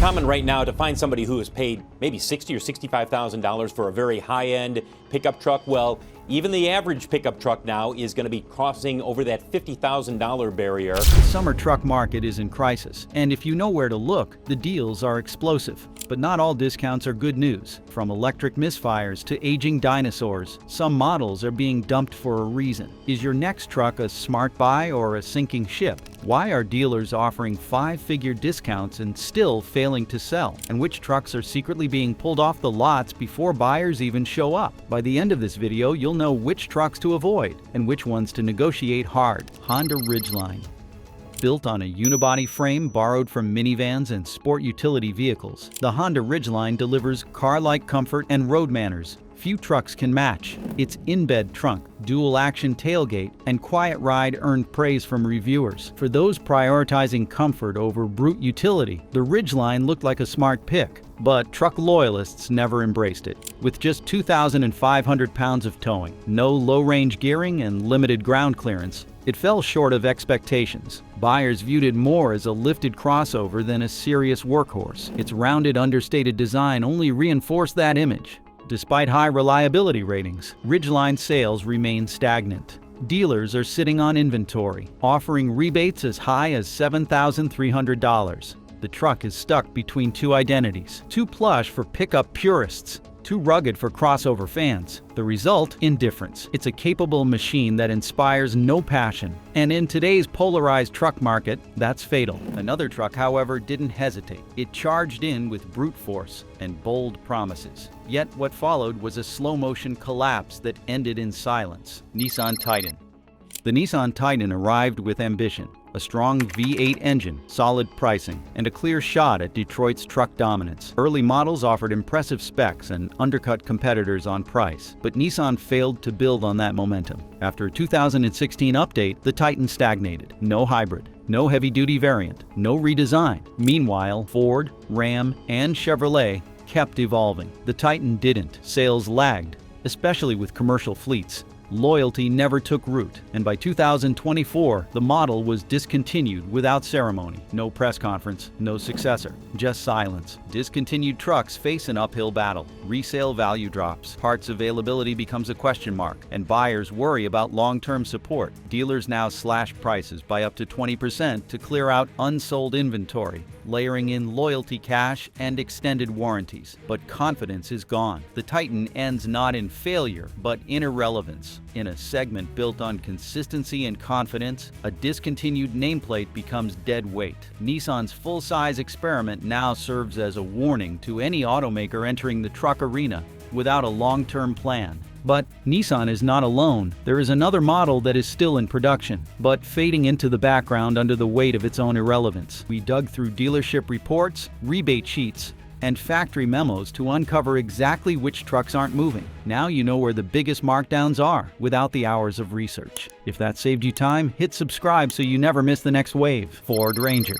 common right now to find somebody who has paid maybe $60,000 or $65,000 for a very high-end pickup truck. Well, even the average pickup truck now is going to be crossing over that $50,000 barrier. The summer truck market is in crisis, and if you know where to look, the deals are explosive. But not all discounts are good news. From electric misfires to aging dinosaurs, some models are being dumped for a reason. Is your next truck a smart buy or a sinking ship? Why are dealers offering five-figure discounts and still failing to sell? And which trucks are secretly being pulled off the lots before buyers even show up? By the end of this video, you'll know which trucks to avoid and which ones to negotiate hard. Honda Ridgeline. Built on a unibody frame borrowed from minivans and sport utility vehicles, the Honda Ridgeline delivers car-like comfort and road manners few trucks can match. Its in-bed trunk, dual-action tailgate, and quiet ride earned praise from reviewers. For those prioritizing comfort over brute utility, the Ridgeline looked like a smart pick. But truck loyalists never embraced it. With just 2,500 pounds of towing, no low-range gearing, and limited ground clearance, it fell short of expectations. Buyers viewed it more as a lifted crossover than a serious workhorse. Its rounded, understated design only reinforced that image. Despite high reliability ratings, Ridgeline sales remain stagnant. Dealers are sitting on inventory, offering rebates as high as $7,300. The truck is stuck between two identities, too plush for pickup purists, too rugged for crossover fans. The result? Indifference. It's a capable machine that inspires no passion. And in today's polarized truck market, that's fatal. Another truck, however, didn't hesitate. It charged in with brute force and bold promises. Yet what followed was a slow-motion collapse that ended in silence. Nissan Titan. The Nissan Titan arrived with ambition. A strong V8 engine, solid pricing, and a clear shot at Detroit's truck dominance. Early models offered impressive specs and undercut competitors on price, but Nissan failed to build on that momentum. After a 2016 update, the Titan stagnated. No hybrid, no heavy-duty variant, no redesign. Meanwhile, Ford, Ram, and Chevrolet kept evolving. The Titan didn't. Sales lagged, especially with commercial fleets. Loyalty never took root, and by 2024, the model was discontinued without ceremony. No press conference, no successor, just silence. Discontinued trucks face an uphill battle. Resale value drops, parts availability becomes a question mark, and buyers worry about long-term support. Dealers now slash prices by up to 20% to clear out unsold inventory, layering in loyalty cash and extended warranties. But confidence is gone. The Titan ends not in failure, but in irrelevance. In a segment built on consistency and confidence, a discontinued nameplate becomes dead weight. Nissan's full-size experiment now serves as a warning to any automaker entering the truck arena without a long-term plan. But Nissan is not alone. There is another model that is still in production, but fading into the background under the weight of its own irrelevance. We dug through dealership reports, rebate sheets, and factory memos to uncover exactly which trucks aren't moving. Now you know where the biggest markdowns are without the hours of research. If that saved you time, hit subscribe so you never miss the next wave. Ford Ranger.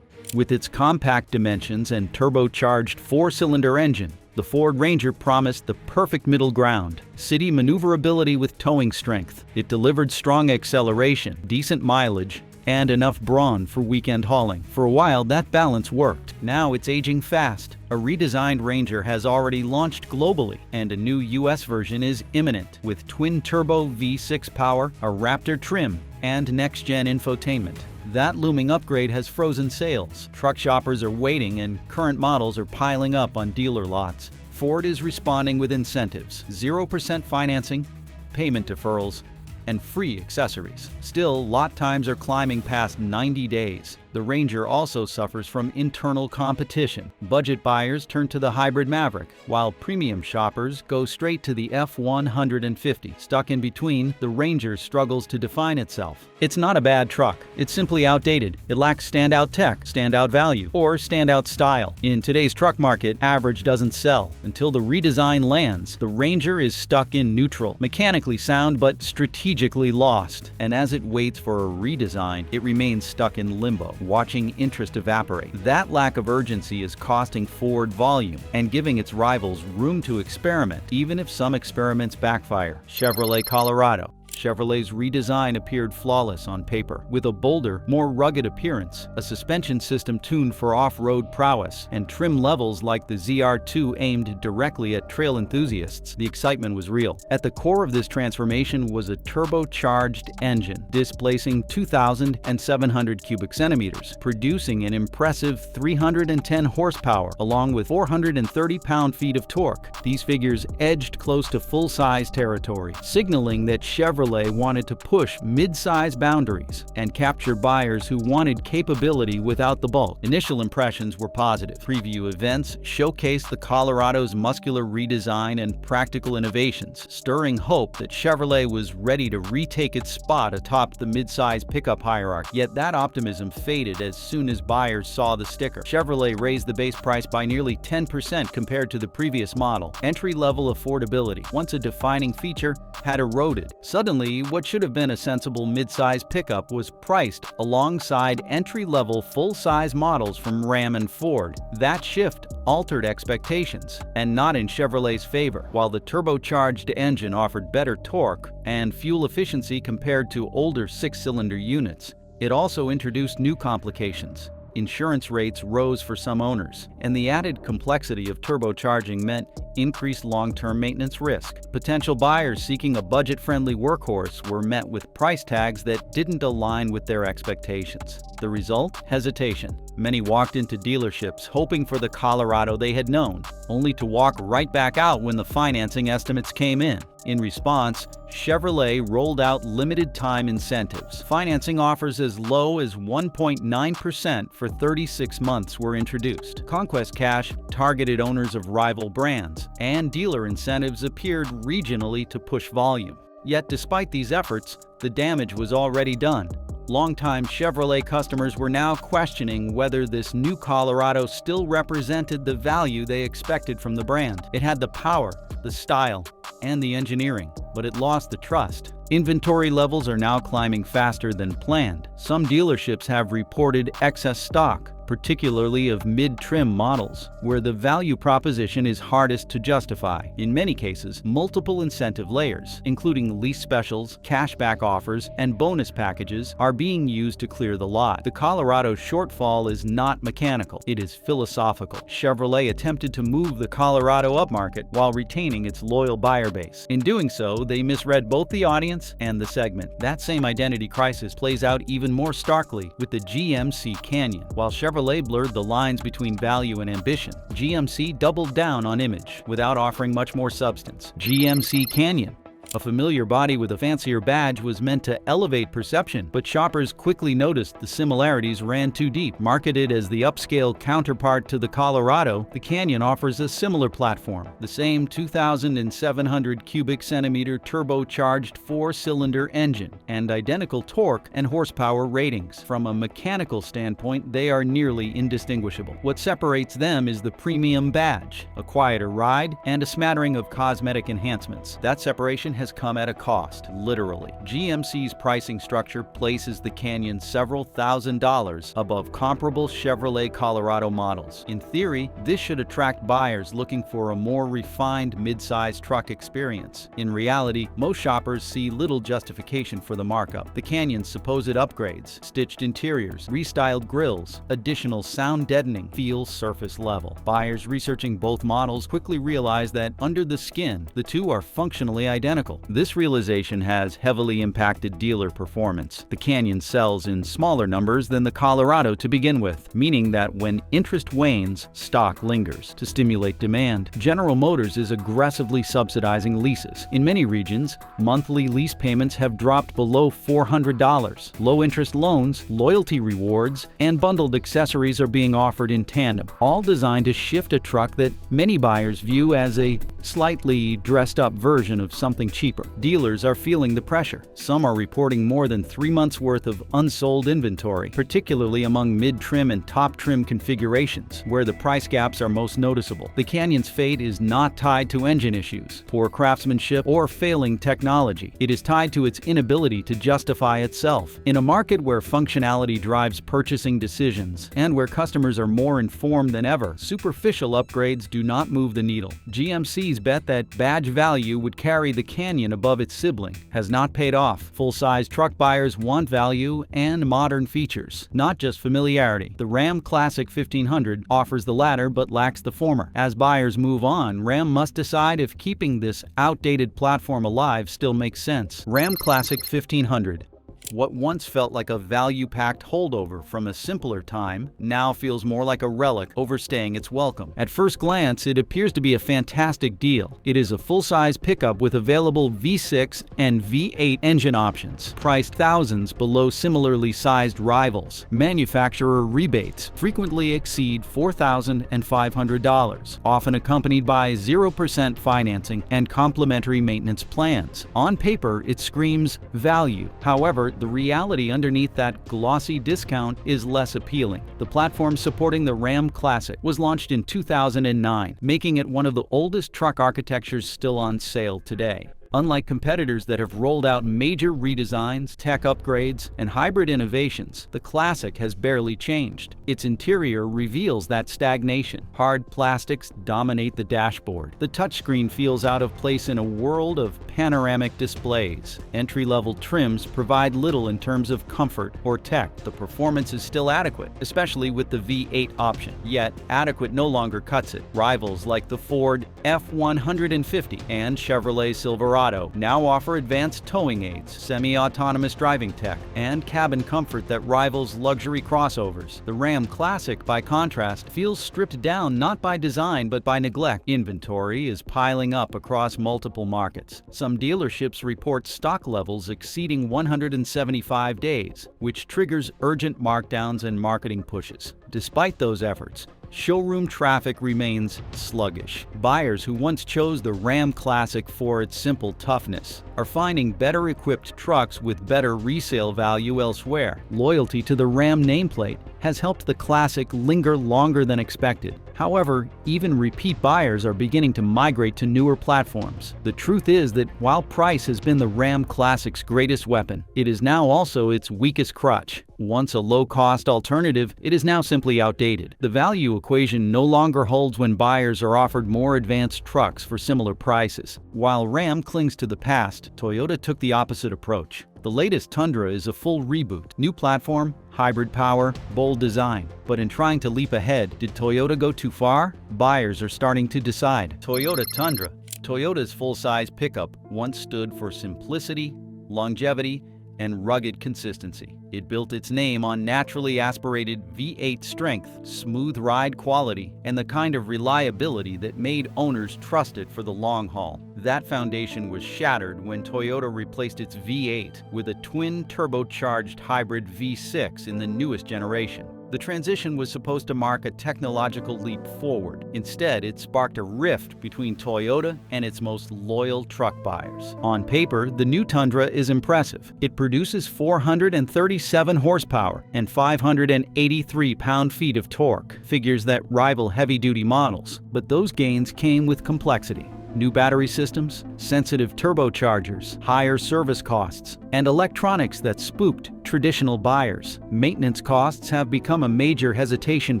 With its compact dimensions and turbocharged four-cylinder engine, the Ford Ranger promised the perfect middle ground. City maneuverability with towing strength. It delivered strong acceleration, decent mileage, and enough brawn for weekend hauling. For a while, that balance worked. Now it's aging fast. A redesigned Ranger has already launched globally, and a new US version is imminent with twin-turbo V6 power, a Raptor trim, and next-gen infotainment. That looming upgrade has frozen sales. Truck shoppers are waiting, and current models are piling up on dealer lots. Ford is responding with incentives, 0% financing, payment deferrals, and free accessories. Still, lot times are climbing past 90 days. The Ranger also suffers from internal competition. Budget buyers turn to the hybrid Maverick, while premium shoppers go straight to the F-150. Stuck in between, the Ranger struggles to define itself. It's not a bad truck. It's simply outdated. It lacks standout tech, standout value, or standout style. In today's truck market, average doesn't sell. Until the redesign lands, the Ranger is stuck in neutral, mechanically sound but strategically lost. And as it waits for a redesign, it remains stuck in limbo, watching interest evaporate. That lack of urgency is costing Ford volume and giving its rivals room to experiment, even if some experiments backfire. Chevrolet Colorado. Chevrolet's redesign appeared flawless on paper, with a bolder, more rugged appearance, a suspension system tuned for off-road prowess, and trim levels like the ZR2 aimed directly at trail enthusiasts. The excitement was real. At the core of this transformation was a turbocharged engine, displacing 2,700 cubic centimeters, producing an impressive 310 horsepower, along with 430 pound-feet of torque. These figures edged close to full-size territory, signaling that Chevrolet wanted to push mid-size boundaries and capture buyers who wanted capability without the bulk. Initial impressions were positive. Preview events showcased the Colorado's muscular redesign and practical innovations, stirring hope that Chevrolet was ready to retake its spot atop the mid-size pickup hierarchy. Yet that optimism faded as soon as buyers saw the sticker. Chevrolet raised the base price by nearly 10% compared to the previous model. Entry-level affordability, once a defining feature, had eroded. Suddenly, what should have been a sensible mid-size pickup was priced alongside entry-level full-size models from Ram and Ford. That shift altered expectations, and not in Chevrolet's favor. While the turbocharged engine offered better torque and fuel efficiency compared to older six-cylinder units, it also introduced new complications. Insurance rates rose for some owners, and the added complexity of turbocharging meant increased long-term maintenance risk. Potential buyers seeking a budget-friendly workhorse were met with price tags that didn't align with their expectations. The result? Hesitation. Many walked into dealerships hoping for the Colorado they had known, only to walk right back out when the financing estimates came in. In response, Chevrolet rolled out limited-time incentives. Financing offers as low as 1.9% for 36 months were introduced. Conquest Cash targeted owners of rival brands, and dealer incentives appeared regionally to push volume. Yet despite these efforts, the damage was already done. Longtime Chevrolet customers were now questioning whether this new Colorado still represented the value they expected from the brand. It had the power, the style, and the engineering, but it lost the trust. Inventory levels are now climbing faster than planned. Some dealerships have reported excess stock, particularly of mid-trim models, where the value proposition is hardest to justify. In many cases, multiple incentive layers, including lease specials, cashback offers, and bonus packages, are being used to clear the lot. The Colorado shortfall is not mechanical, it is philosophical. Chevrolet attempted to move the Colorado upmarket while retaining its loyal buyer base. In doing so, they misread both the audience and the segment. That same identity crisis plays out even more starkly with the GMC Canyon. While Chevrolet blurred the lines between value and ambition, GMC doubled down on image without offering much more substance. GMC Canyon, a familiar body with a fancier badge, was meant to elevate perception, but shoppers quickly noticed the similarities ran too deep. Marketed as the upscale counterpart to the Colorado, the Canyon offers a similar platform, the same 2,700 cubic centimeter turbocharged four-cylinder engine, and identical torque and horsepower ratings. From a mechanical standpoint, they are nearly indistinguishable. What separates them is the premium badge, a quieter ride, and a smattering of cosmetic enhancements. That separation has come at a cost, literally. GMC's pricing structure places the Canyon several $1,000s above comparable Chevrolet Colorado models. In theory, this should attract buyers looking for a more refined mid-size truck experience. In reality, most shoppers see little justification for the markup. The Canyon's supposed upgrades, stitched interiors, restyled grilles, additional sound deadening, feel surface level. Buyers researching both models quickly realize that under the skin, the two are functionally identical. This realization has heavily impacted dealer performance. The Canyon sells in smaller numbers than the Colorado to begin with, meaning that when interest wanes, stock lingers. To stimulate demand, General Motors is aggressively subsidizing leases. In many regions, monthly lease payments have dropped below $400. Low-interest loans, loyalty rewards, and bundled accessories are being offered in tandem, all designed to shift a truck that many buyers view as a slightly dressed-up version of something cheaper. Dealers are feeling the pressure. Some are reporting more than 3 months' worth of unsold inventory, particularly among mid-trim and top-trim configurations, where the price gaps are most noticeable. The Canyon's fate is not tied to engine issues, poor craftsmanship, or failing technology. It is tied to its inability to justify itself. In a market where functionality drives purchasing decisions, and where customers are more informed than ever, superficial upgrades do not move the needle. GMC's bet that badge value would carry the Canyon Canyon above its sibling has not paid off. Full-size truck buyers want value and modern features, not just familiarity. The Ram Classic 1500 offers the latter but lacks the former. As buyers move on, Ram must decide if keeping this outdated platform alive still makes sense. Ram Classic 1500. What once felt like a value-packed holdover from a simpler time now feels more like a relic overstaying its welcome. At first glance, it appears to be a fantastic deal. It is a full-size pickup with available V6 and V8 engine options, priced thousands below similarly sized rivals. Manufacturer rebates frequently exceed $4,500, often accompanied by 0% financing and complimentary maintenance plans. On paper, it screams value. However, the reality underneath that glossy discount is less appealing. The platform supporting the Ram Classic was launched in 2009, making it one of the oldest truck architectures still on sale today. Unlike competitors that have rolled out major redesigns, tech upgrades, and hybrid innovations, the Classic has barely changed. Its interior reveals that stagnation. Hard plastics dominate the dashboard. The touchscreen feels out of place in a world of panoramic displays. Entry-level trims provide little in terms of comfort or tech. The performance is still adequate, especially with the V8 option. Yet, adequate no longer cuts it. Rivals like the Ford F-150 and Chevrolet Silverado now offer advanced towing aids, semi-autonomous driving tech, and cabin comfort that rivals luxury crossovers. The Ram Classic, by contrast, feels stripped down not by design but by neglect. Inventory is piling up across multiple markets. Some dealerships report stock levels exceeding 175 days, which triggers urgent markdowns and marketing pushes. Despite those efforts, showroom traffic remains sluggish. Buyers who once chose the Ram Classic for its simple toughness are finding better-equipped trucks with better resale value elsewhere. Loyalty to the Ram nameplate has helped the Classic linger longer than expected. However, even repeat buyers are beginning to migrate to newer platforms. The truth is that while price has been the Ram Classic's greatest weapon, it is now also its weakest crutch. Once a low-cost alternative, it is now simply outdated. The value equation no longer holds when buyers are offered more advanced trucks for similar prices. While Ram clings to the past, Toyota took the opposite approach. The latest Tundra is a full reboot. New platform, hybrid power, bold design. But in trying to leap ahead, did Toyota go too far? Buyers are starting to decide. Toyota Tundra. Toyota's full-size pickup once stood for simplicity, longevity, and rugged consistency. It built its name on naturally aspirated V8 strength, smooth ride quality, and the kind of reliability that made owners trust it for the long haul. That foundation was shattered when Toyota replaced its V8 with a twin turbocharged hybrid V6 in the newest generation. The transition was supposed to mark a technological leap forward. Instead, it sparked a rift between Toyota and its most loyal truck buyers. On paper, the new Tundra is impressive. It produces 437 horsepower and 583 pound-feet of torque, figures that rival heavy-duty models. But those gains came with complexity. New battery systems, sensitive turbochargers, higher service costs, and electronics that spooked traditional buyers. Maintenance costs have become a major hesitation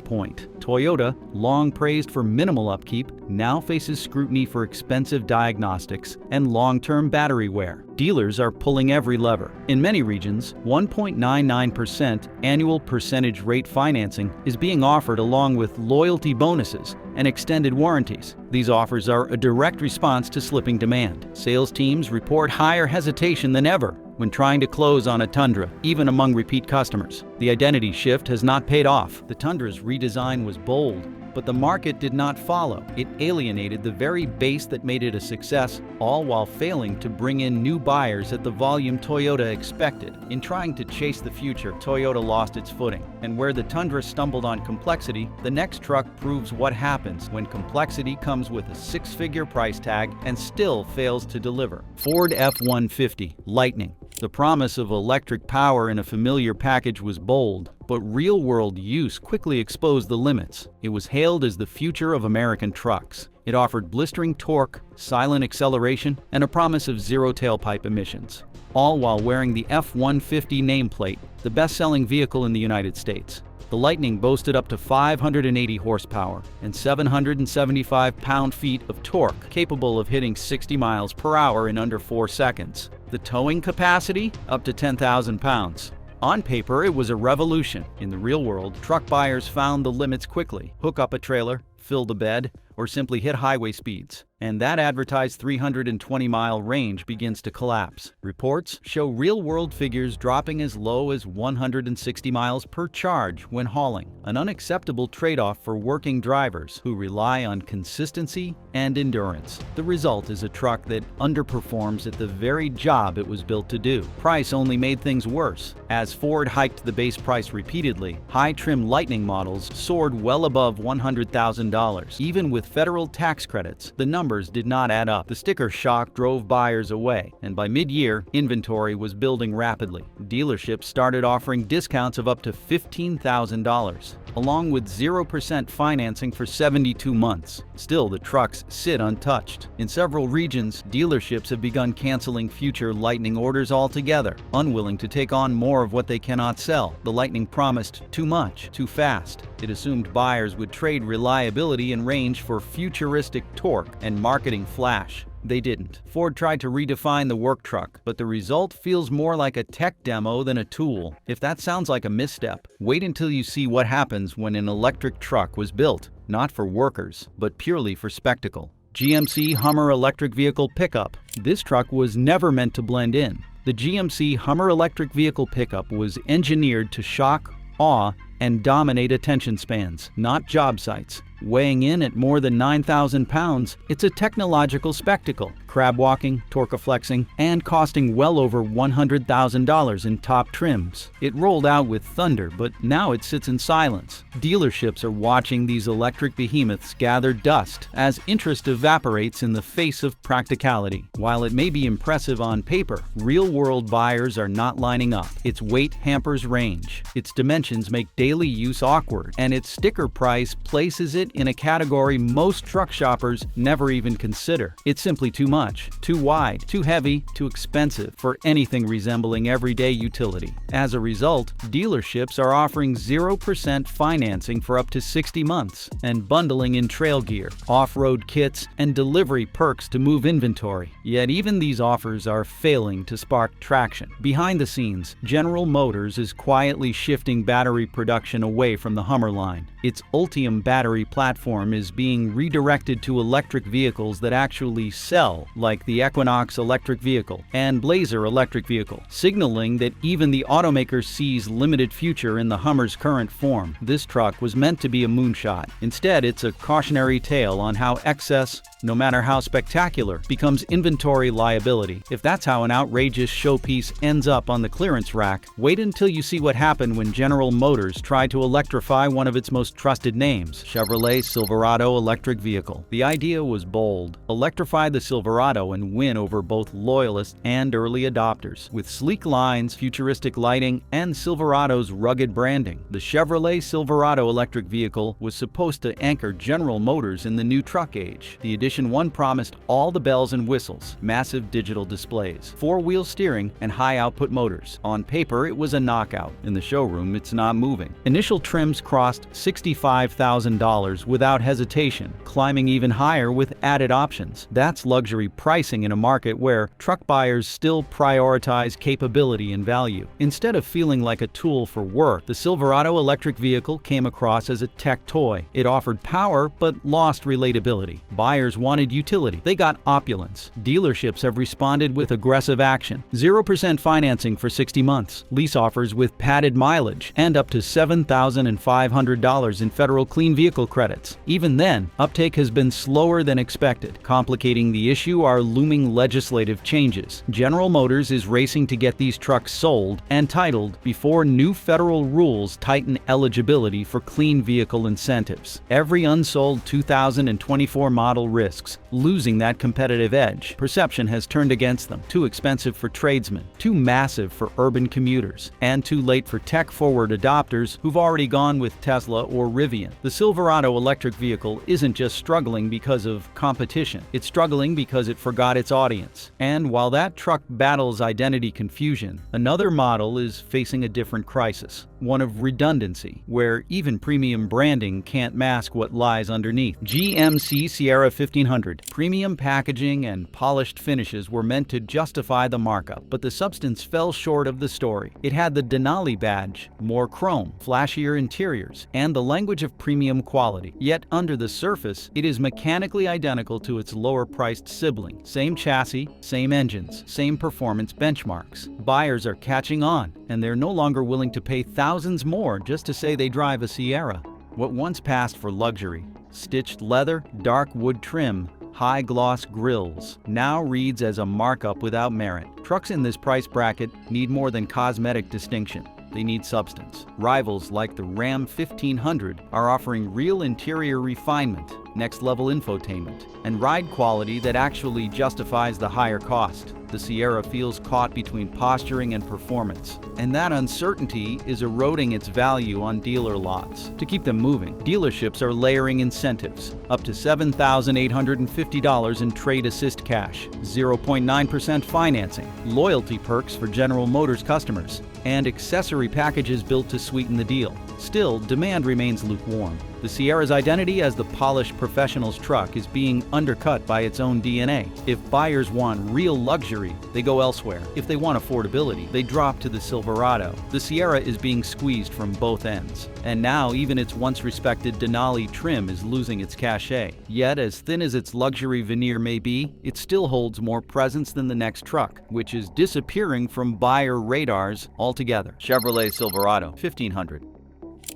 point. Toyota, long praised for minimal upkeep, now faces scrutiny for expensive diagnostics and long-term battery wear. Dealers are pulling every lever. In many regions, 1.99% annual percentage rate financing is being offered along with loyalty bonuses and extended warranties. These offers are a direct response to slipping demand. Sales teams report higher hesitation than ever when trying to close on a Tundra, even among repeat customers. The identity shift has not paid off. The Tundra's redesign was bold, but the market did not follow. It alienated the very base that made it a success, all while failing to bring in new buyers at the volume Toyota expected. In trying to chase the future, Toyota lost its footing. And where the Tundra stumbled on complexity, the next truck proves what happens when complexity comes with a six-figure price tag and still fails to deliver. Ford F-150 Lightning. The promise of electric power in a familiar package was bold, but real-world use quickly exposed the limits. It was hailed as the future of American trucks. It offered blistering torque, silent acceleration, and a promise of zero tailpipe emissions, all while wearing the F-150 nameplate, the best-selling vehicle in the United States. The Lightning boasted up to 580 horsepower and 775 pound-feet of torque, capable of hitting 60 miles per hour in under 4 seconds. The towing capacity? Up to 10,000 pounds. On paper, it was a revolution. In the real world, truck buyers found the limits quickly. Hook up a trailer, fill the bed, or simply hit highway speeds. And that advertised 320-mile range begins to collapse. Reports show real-world figures dropping as low as 160 miles per charge when hauling, an unacceptable trade-off for working drivers who rely on consistency and endurance. The result is a truck that underperforms at the very job it was built to do. Price only made things worse. As Ford hiked the base price repeatedly, high-trim Lightning models soared well above $100,000. Even with federal tax credits, the numbers did not add up. The sticker shock drove buyers away, and by mid-year, inventory was building rapidly. Dealerships started offering discounts of up to $15,000, along with 0% financing for 72 months. Still, the trucks sit untouched. In several regions, dealerships have begun canceling future Lightning orders altogether, unwilling to take on more of what they cannot sell. The Lightning promised too much, too fast. It assumed buyers would trade reliability and range for futuristic torque and marketing flash. They didn't. Ford tried to redefine the work truck, but the result feels more like a tech demo than a tool. If that sounds like a misstep, wait until you see what happens when an electric truck was built, not for workers, but purely for spectacle. GMC Hummer electric vehicle pickup. This truck was never meant to blend in. The GMC Hummer electric vehicle pickup was engineered to shock, awe, and dominate attention spans, not job sites. Weighing in at more than 9,000 pounds, it's a technological spectacle, crab walking, torque-flexing, and costing well over $100,000 in top trims. It rolled out with thunder, but now it sits in silence. Dealerships are watching these electric behemoths gather dust as interest evaporates in the face of practicality. While it may be impressive on paper, real-world buyers are not lining up. Its weight hampers range, its dimensions make daily use awkward, and its sticker price places it in a category most truck shoppers never even consider. It's simply too much, too wide, too heavy, too expensive for anything resembling everyday utility. As a result, dealerships are offering 0% financing for up to 60 months and bundling in trail gear, off-road kits, and delivery perks to move inventory. Yet even these offers are failing to spark traction. Behind the scenes, General Motors is quietly shifting battery production away from the Hummer line. Its Ultium battery platform is being redirected to electric vehicles that actually sell, like the Equinox electric vehicle and Blazer electric vehicle, signaling that even the automaker sees limited future in the Hummer's current form. This truck was meant to be a moonshot. Instead, it's a cautionary tale on how excess, no matter how spectacular, becomes inventory liability. If that's how an outrageous showpiece ends up on the clearance rack, wait until you see what happened when General Motors tried to electrify one of its most trusted names, Chevrolet Silverado electric vehicle. The idea was bold: electrify the Silverado and win over both loyalists and early adopters. With sleek lines, futuristic lighting, and Silverado's rugged branding, the Chevrolet Silverado electric vehicle was supposed to anchor General Motors in the new truck age. The Edition 1 promised all the bells and whistles, massive digital displays, four-wheel steering, and high-output motors. On paper, it was a knockout. In the showroom, it's not moving. Initial trims crossed $65,000 without hesitation, climbing even higher with added options. That's luxury pricing in a market where truck buyers still prioritize capability and value. Instead of feeling like a tool for work, the Silverado electric vehicle came across as a tech toy. It offered power but lost relatability. Buyers wanted utility. They got opulence. Dealerships have responded with aggressive action. 0% financing for 60 months, lease offers with padded mileage, and up to $7,500 in federal clean vehicle credits. Even then, uptake has been slower than expected. Complicating the issue are looming legislative changes. General Motors is racing to get these trucks sold and titled before new federal rules tighten eligibility for clean vehicle incentives. Every unsold 2024 model risks losing that competitive edge. Perception has turned against them. Too expensive for tradesmen, too massive for urban commuters, and too late for tech-forward adopters who've already gone with Tesla or Rivian. The Silverado electric vehicle isn't just struggling because of competition. It's struggling because it forgot its audience. And while that truck battles identity confusion, another model is facing a different crisis. one of redundancy, where even premium branding can't mask what lies underneath. GMC Sierra 1500. Premium packaging and polished finishes were meant to justify the markup, but the substance fell short of the story. It had the Denali badge, more chrome, flashier interiors, and the language of premium quality. Yet under the surface, it is mechanically identical to its lower-priced sibling. Same chassis, same engines, same performance benchmarks. Buyers are catching on, and they're no longer willing to pay thousands more just to say they drive a Sierra. What once passed for luxury, stitched leather, dark wood trim, high-gloss grills, now reads as a markup without merit. Trucks in this price bracket need more than cosmetic distinction. They need substance. Rivals like the Ram 1500 are offering real interior refinement, next-level infotainment, and ride quality that actually justifies the higher cost. The Sierra feels caught between posturing and performance, and that uncertainty is eroding its value on dealer lots. To keep them moving, dealerships are layering incentives, up to $7,850 in trade assist cash, 0.9% financing, loyalty perks for General Motors customers, and accessory packages built to sweeten the deal. Still, demand remains lukewarm. The Sierra's identity as the polished professional's truck is being undercut by its own DNA. If buyers want real luxury, they go elsewhere. If they want affordability, they drop to the Silverado. The Sierra is being squeezed from both ends. And now even its once respected Denali trim is losing its cachet. Yet, as thin as its luxury veneer may be, it still holds more presence than the next truck, which is disappearing from buyer radars altogether. Chevrolet Silverado 1500.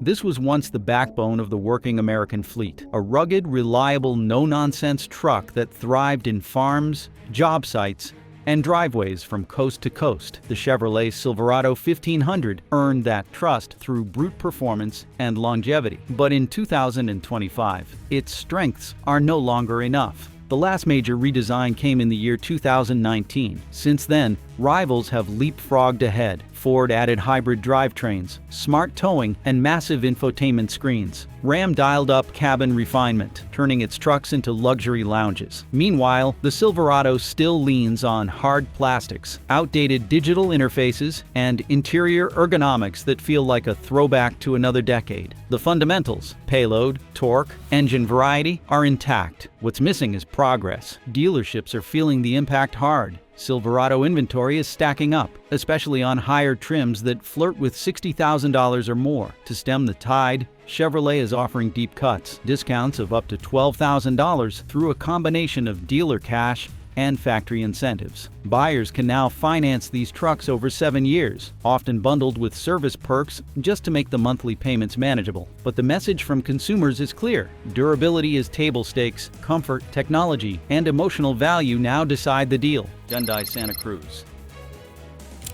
This was once the backbone of the working American fleet, a rugged, reliable, no-nonsense truck that thrived in farms, job sites, and driveways from coast to coast. The Chevrolet Silverado 1500 earned that trust through brute performance and longevity. But in 2025, its strengths are no longer enough. The last major redesign came in the year 2019. Since then, rivals have leapfrogged ahead. Ford added hybrid drivetrains, smart towing, and massive infotainment screens. Ram dialed up cabin refinement, turning its trucks into luxury lounges. Meanwhile, the Silverado still leans on hard plastics, outdated digital interfaces, and interior ergonomics that feel like a throwback to another decade. The fundamentals, payload, torque, engine variety, are intact. What's missing is progress. Dealerships are feeling the impact hard. Silverado inventory is stacking up, especially on higher trims that flirt with $60,000 or more. To stem the tide, Chevrolet is offering deep cuts, discounts of up to $12,000 through a combination of dealer cash and factory incentives. Buyers can now finance these trucks over 7 years, often bundled with service perks just to make the monthly payments manageable. But the message from consumers is clear. Durability is table stakes, comfort, technology, and emotional value now decide the deal. Hyundai Santa Cruz.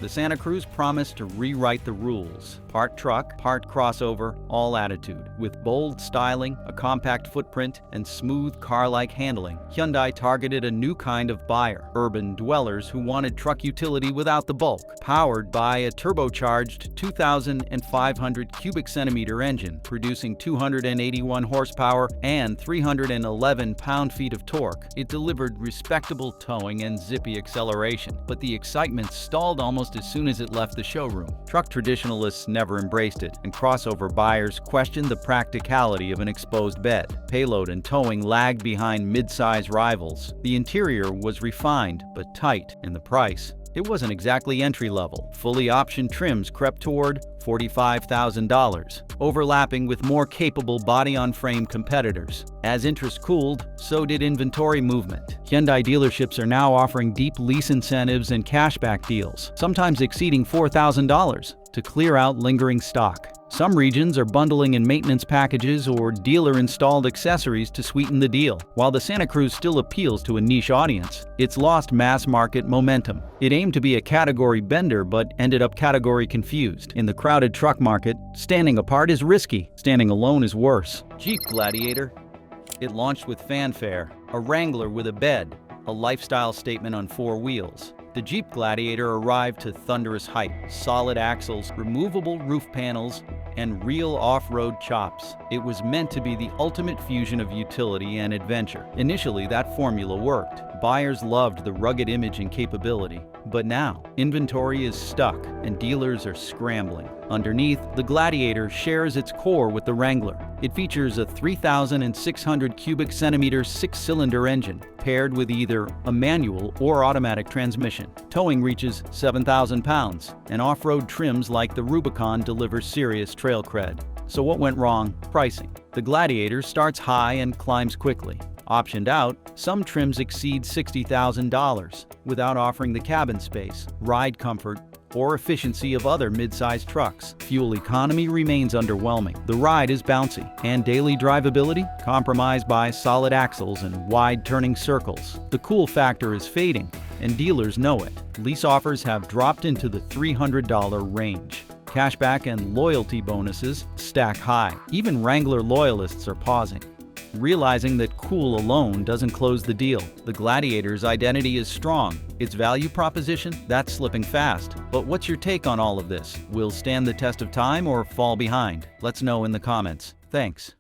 The Santa Cruz promised to rewrite the rules. Part truck, part crossover, all attitude. With bold styling, a compact footprint, and smooth car-like handling, Hyundai targeted a new kind of buyer, urban dwellers who wanted truck utility without the bulk. Powered by a turbocharged 2,500 cubic centimeter engine, producing 281 horsepower and 311 pound-feet of torque, it delivered respectable towing and zippy acceleration. But the excitement stalled almost as soon as it left the showroom. Truck traditionalists never embraced it, and crossover buyers questioned the practicality of an exposed bed. Payload and towing lagged behind mid-size rivals. The interior was refined but tight, and the price, it wasn't exactly entry-level. Fully optioned trims crept toward $45,000, overlapping with more capable body-on-frame competitors. As interest cooled, so did inventory movement. Hyundai dealerships are now offering deep lease incentives and cashback deals, sometimes exceeding $4,000, to clear out lingering stock. Some regions are bundling in maintenance packages or dealer-installed accessories to sweeten the deal. While the Santa Cruz still appeals to a niche audience, it's lost mass-market momentum. It aimed to be a category bender but ended up category confused. In the crowded truck market, standing apart is risky. Standing alone is worse. Jeep Gladiator. It launched with fanfare, a Wrangler with a bed, a lifestyle statement on 4 wheels. The Jeep Gladiator arrived to thunderous height, solid axles, removable roof panels, and real off-road chops. It was meant to be the ultimate fusion of utility and adventure. Initially, that formula worked. Buyers loved the rugged image and capability, but now inventory is stuck and dealers are scrambling. Underneath, the Gladiator shares its core with the Wrangler. It features a 3,600 cubic centimeter six-cylinder engine, paired with either a manual or automatic transmission. Towing reaches 7,000 pounds, and off-road trims like the Rubicon deliver serious trail cred. So what went wrong? Pricing. The Gladiator starts high and climbs quickly. Optioned out, some trims exceed $60,000 without offering the cabin space, ride comfort, or efficiency of other mid-sized trucks. Fuel economy remains underwhelming. The ride is bouncy, and daily drivability compromised by solid axles and wide turning circles. The cool factor is fading, and dealers know it. Lease offers have dropped into the $300 range. Cashback and loyalty bonuses stack high. Even Wrangler loyalists are pausing, realizing that cool alone doesn't close the deal. The Gladiator's identity is strong. Its value proposition, that's slipping fast. But what's your take on all of this? Will stand the test of time or fall behind? Let's know in the comments. Thanks.